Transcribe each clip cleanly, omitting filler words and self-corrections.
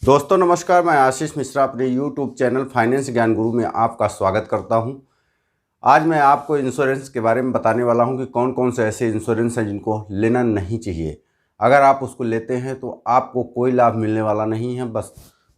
दोस्तों नमस्कार, मैं आशीष मिश्रा अपने YouTube चैनल फाइनेंस ज्ञान गुरु में आपका स्वागत करता हूं। आज मैं आपको इंश्योरेंस के बारे में बताने वाला हूं कि कौन कौन से ऐसे इंश्योरेंस हैं जिनको लेना नहीं चाहिए। अगर आप उसको लेते हैं तो आपको कोई लाभ मिलने वाला नहीं है,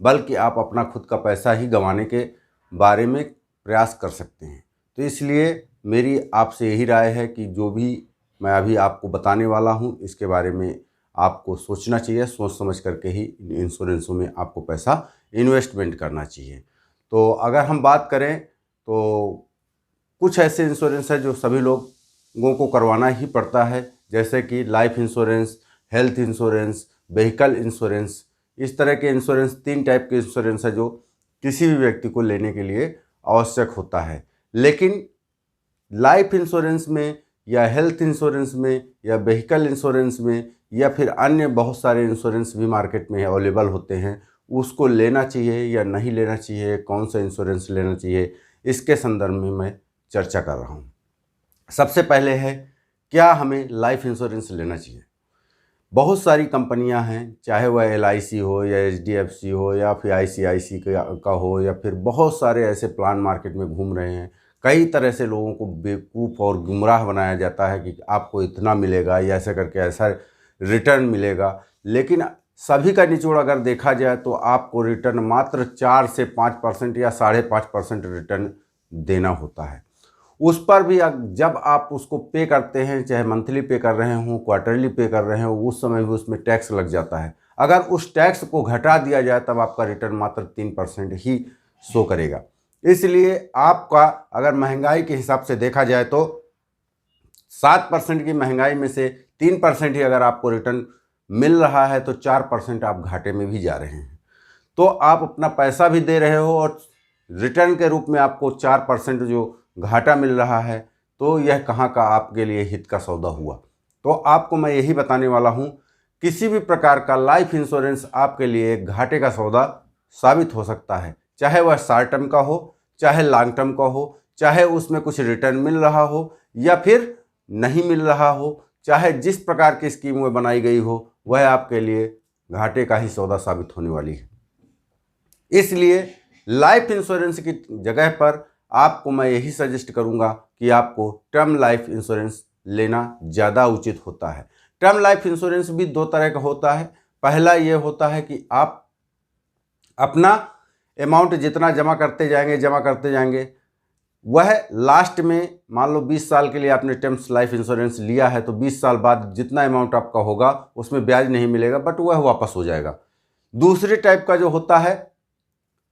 बल्कि आप अपना खुद का पैसा ही गंवाने के बारे में प्रयास कर सकते हैं। तो इसलिए मेरी आपसे यही राय है कि जो भी मैं अभी आपको बताने वाला हूँ इसके बारे में आपको सोचना चाहिए, सोच समझ करके ही इंश्योरेंसों में आपको पैसा इन्वेस्टमेंट करना चाहिए। तो अगर हम बात करें तो कुछ ऐसे इंश्योरेंस है जो सभी लोगों को करवाना ही पड़ता है, जैसे कि life insurance, health insurance, vehicle insurance. इस तरह के इंश्योरेंस 3 टाइप के इंश्योरेंस है जो किसी भी व्यक्ति को लेने के लिए आवश्यक होता है। लेकिन लाइफ इंश्योरेंस में या हेल्थ इंश्योरेंस में या व्हीकल इंश्योरेंस में या फिर अन्य बहुत सारे इंश्योरेंस भी मार्केट में अवेलेबल होते हैं, उसको लेना चाहिए या नहीं लेना चाहिए, कौन सा इंश्योरेंस लेना चाहिए, इसके संदर्भ में मैं चर्चा कर रहा हूँ। सबसे पहले है, क्या हमें लाइफ इंश्योरेंस लेना चाहिए। बहुत सारी कंपनियां हैं, चाहे वह LIC हो या HDFC हो या फिर ICICI का हो, या फिर बहुत सारे ऐसे प्लान मार्केट में घूम रहे हैं। कई तरह से लोगों को बेवकूफ़ और गुमराह बनाया जाता है कि आपको इतना मिलेगा या ऐसा करके ऐसा रिटर्न मिलेगा। लेकिन सभी का निचोड़ अगर देखा जाए तो आपको रिटर्न मात्र 4 से 5% या 5.5% रिटर्न देना होता है। उस पर भी जब आप उसको पे करते हैं, चाहे मंथली पे कर रहे हों, क्वार्टरली पे कर रहे हो, उस समय भी उसमें टैक्स लग जाता है। अगर उस टैक्स को घटा दिया जाए तब आपका रिटर्न मात्र 3% ही शो करेगा। इसलिए आपका अगर महंगाई के हिसाब से देखा जाए तो 7% की महंगाई में से 3% ही अगर आपको रिटर्न मिल रहा है तो 4% आप घाटे में भी जा रहे हैं। तो आप अपना पैसा भी दे रहे हो और रिटर्न के रूप में आपको 4% जो घाटा मिल रहा है, तो यह कहाँ का आपके लिए हित का सौदा हुआ। तो आपको मैं यही बताने वाला हूँ, किसी भी प्रकार का लाइफ इंश्योरेंस आपके लिए एक घाटे का सौदा साबित हो सकता है, चाहे वह शॉर्ट टर्म का हो, चाहे लॉन्ग टर्म का हो, चाहे उसमें कुछ रिटर्न मिल रहा हो या फिर नहीं मिल रहा हो, चाहे जिस प्रकार की स्कीम में बनाई गई हो, वह आपके लिए घाटे का ही सौदा साबित होने वाली है। इसलिए लाइफ इंश्योरेंस की जगह पर आपको मैं यही सजेस्ट करूंगा कि आपको टर्म लाइफ इंश्योरेंस लेना ज़्यादा उचित होता है। टर्म लाइफ इंश्योरेंस भी 2 तरह का होता है। पहला ये होता है कि आप अपना अमाउंट जितना जमा करते जाएंगे, वह लास्ट में मान लो 20 साल के लिए आपने टर्म्स लाइफ इंश्योरेंस लिया है तो 20 साल बाद जितना अमाउंट आपका होगा उसमें ब्याज नहीं मिलेगा, बट वह वापस हो जाएगा। दूसरी टाइप का जो होता है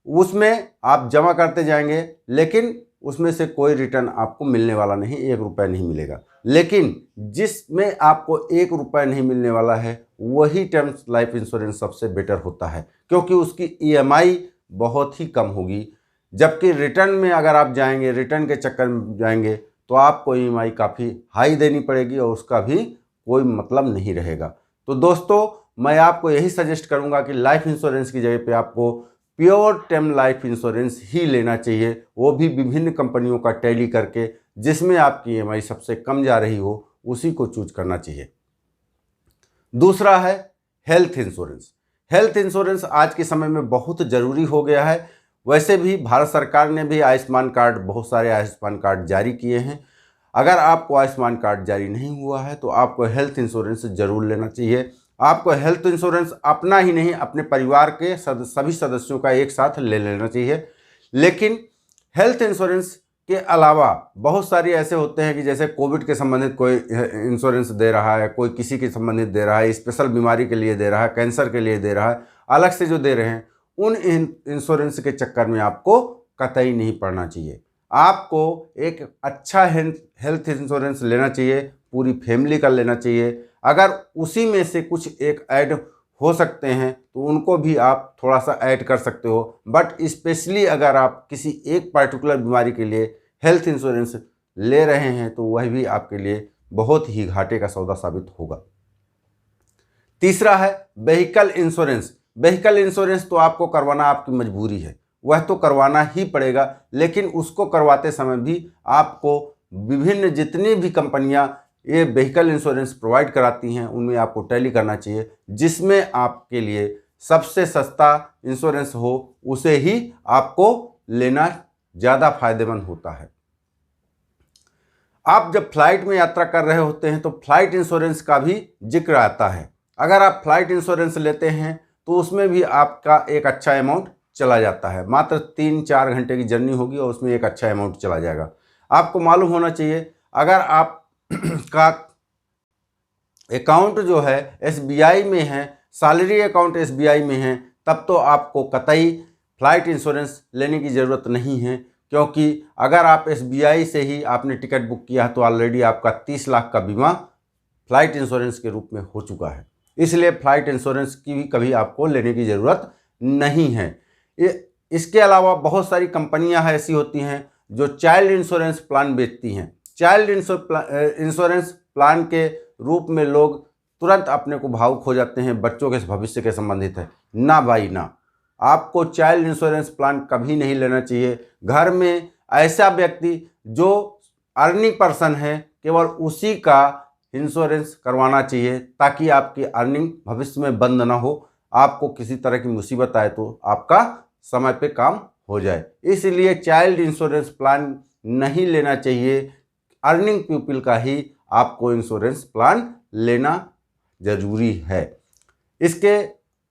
उसमें आप जमा करते जाएंगे, लेकिन उसमें से कोई रिटर्न आपको मिलने वाला नहीं, 1 रुपया नहीं मिलेगा। लेकिन जिसमें आपको 1 रुपया नहीं मिलने वाला है वही टर्म्स लाइफ इंश्योरेंस सबसे बेटर होता है, क्योंकि उसकी EMI बहुत ही कम होगी। जबकि रिटर्न में अगर आप जाएंगे, रिटर्न के चक्कर में जाएंगे तो आपको EMI काफ़ी हाई देनी पड़ेगी और उसका भी कोई मतलब नहीं रहेगा। तो दोस्तों मैं आपको यही सजेस्ट करूंगा कि लाइफ इंश्योरेंस की जगह पे आपको प्योर टर्म लाइफ इंश्योरेंस ही लेना चाहिए, वो भी विभिन्न कंपनियों का टैली करके, जिसमें आपकी EMI सबसे कम जा रही हो उसी को चूज करना चाहिए। दूसरा है हेल्थ इंश्योरेंस। हेल्थ इंश्योरेंस आज के समय में बहुत ज़रूरी हो गया है। वैसे भी भारत सरकार ने भी आयुष्मान कार्ड, बहुत सारे आयुष्मान कार्ड जारी किए हैं। अगर आपको आयुष्मान कार्ड जारी नहीं हुआ है तो आपको हेल्थ इंश्योरेंस ज़रूर लेना चाहिए। आपको हेल्थ इंश्योरेंस अपना ही नहीं, अपने परिवार के सभी सदस्यों का एक साथ ले लेना चाहिए। लेकिन हेल्थ इंश्योरेंस के अलावा बहुत सारी ऐसे होते हैं कि जैसे कोविड के संबंधित कोई इंश्योरेंस दे रहा है, कोई किसी के संबंधित दे रहा है, स्पेशल बीमारी के लिए दे रहा है, कैंसर के लिए दे रहा है, अलग से जो दे रहे हैं, उन इंश्योरेंस के चक्कर में आपको कतई नहीं पड़ना चाहिए। आपको एक अच्छा हेल्थ इंश्योरेंस लेना चाहिए, पूरी फैमिली का लेना चाहिए। अगर उसी में से कुछ एक ऐड हो सकते हैं तो उनको भी आप थोड़ा सा ऐड कर सकते हो, बट स्पेशली अगर आप किसी एक पर्टिकुलर बीमारी के लिए हेल्थ इंश्योरेंस ले रहे हैं तो वह भी आपके लिए बहुत ही घाटे का सौदा साबित होगा। तीसरा है व्हीकल इंश्योरेंस। व्हीकल इंश्योरेंस तो आपको करवाना आपकी मजबूरी है, वह तो करवाना ही पड़ेगा, लेकिन उसको करवाते समय भी आपको विभिन्न जितनी भी कंपनियां ये व्हीकल इंश्योरेंस प्रोवाइड कराती हैं उनमें आपको टैली करना चाहिए, जिसमें आपके लिए सबसे सस्ता इंश्योरेंस हो उसे ही आपको लेना ज़्यादा फायदेमंद होता है। आप जब फ्लाइट में यात्रा कर रहे होते हैं तो फ्लाइट इंश्योरेंस का भी जिक्र आता है। अगर आप फ्लाइट इंश्योरेंस लेते हैं तो उसमें भी आपका एक अच्छा अमाउंट चला जाता है। मात्र 3-4 घंटे की जर्नी होगी और उसमें एक अच्छा अमाउंट चला जाएगा। आपको मालूम होना चाहिए, अगर आप का अकाउंट जो है एसबीआई में है, सैलरी अकाउंट एसबीआई में है, तब तो आपको कतई फ्लाइट इंश्योरेंस लेने की ज़रूरत नहीं है, क्योंकि अगर आप एसबीआई से ही आपने टिकट बुक किया है तो ऑलरेडी आपका 30 लाख का बीमा फ्लाइट इंश्योरेंस के रूप में हो चुका है। इसलिए फ्लाइट इंश्योरेंस की भी कभी आपको लेने की ज़रूरत नहीं है। इसके अलावा बहुत सारी कंपनियां ऐसी होती हैं जो चाइल्ड इंश्योरेंस प्लान बेचती हैं। चाइल्ड इंश्योरेंस प्लान के रूप में लोग तुरंत अपने को भावुक हो जाते हैं, बच्चों के भविष्य के संबंधित है। ना भाई ना, आपको चाइल्ड इंश्योरेंस प्लान कभी नहीं लेना चाहिए। घर में ऐसा व्यक्ति जो अर्निंग पर्सन है, केवल उसी का इंश्योरेंस करवाना चाहिए, ताकि आपकी अर्निंग भविष्य में बंद ना हो। आपको किसी तरह की मुसीबत आए तो आपका समय पे काम हो जाए। इसलिए चाइल्ड इंश्योरेंस प्लान नहीं लेना चाहिए। अर्निंग पीपल का ही आपको इंश्योरेंस प्लान लेना ज़रूरी है। इसके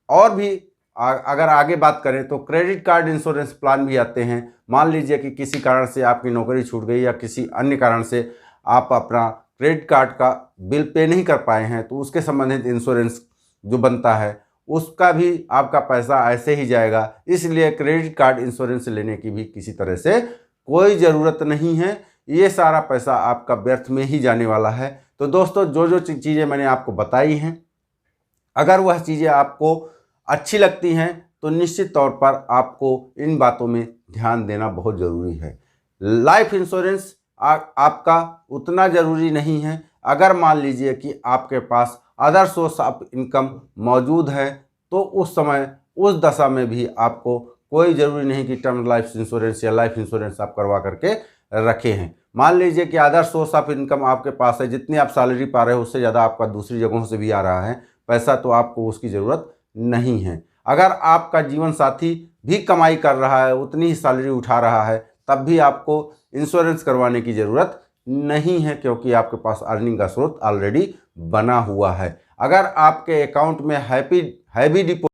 और भी अगर आगे बात करें तो क्रेडिट कार्ड इंश्योरेंस प्लान भी आते हैं। मान लीजिए कि किसी कारण से आपकी नौकरी छूट गई या किसी अन्य कारण से आप अपना क्रेडिट कार्ड का बिल पे नहीं कर पाए हैं, तो उसके संबंधित इंश्योरेंस जो बनता है उसका भी आपका पैसा ऐसे ही जाएगा। इसलिए क्रेडिट कार्ड इंश्योरेंस लेने की भी किसी तरह से कोई ज़रूरत नहीं है। ये सारा पैसा आपका व्यर्थ में ही जाने वाला है। तो दोस्तों, जो जो चीज़ें मैंने आपको बताई हैं, अगर वह चीज़ें आपको अच्छी लगती हैं तो निश्चित तौर पर आपको इन बातों में ध्यान देना बहुत ज़रूरी है। लाइफ इंश्योरेंस आपका उतना ज़रूरी नहीं है। अगर मान लीजिए कि आपके पास अदर सोर्स ऑफ इनकम मौजूद है तो उस समय उस दशा में भी आपको कोई ज़रूरी नहीं कि टर्म लाइफ इंश्योरेंस या लाइफ इंश्योरेंस आप करवा करके रखे हैं। मान लीजिए कि अदर सोर्स ऑफ इनकम आपके पास है, जितनी आप सैलरी पा रहे हो उससे ज़्यादा आपका दूसरी जगहों से भी आ रहा है पैसा, तो आपको उसकी ज़रूरत नहीं है। अगर आपका जीवन साथी भी कमाई कर रहा है, उतनी ही सैलरी उठा रहा है, तब भी आपको इंश्योरेंस करवाने की ज़रूरत नहीं है, क्योंकि आपके पास अर्निंग का स्रोत ऑलरेडी बना हुआ है। अगर आपके अकाउंट में हैवी डिपॉजिट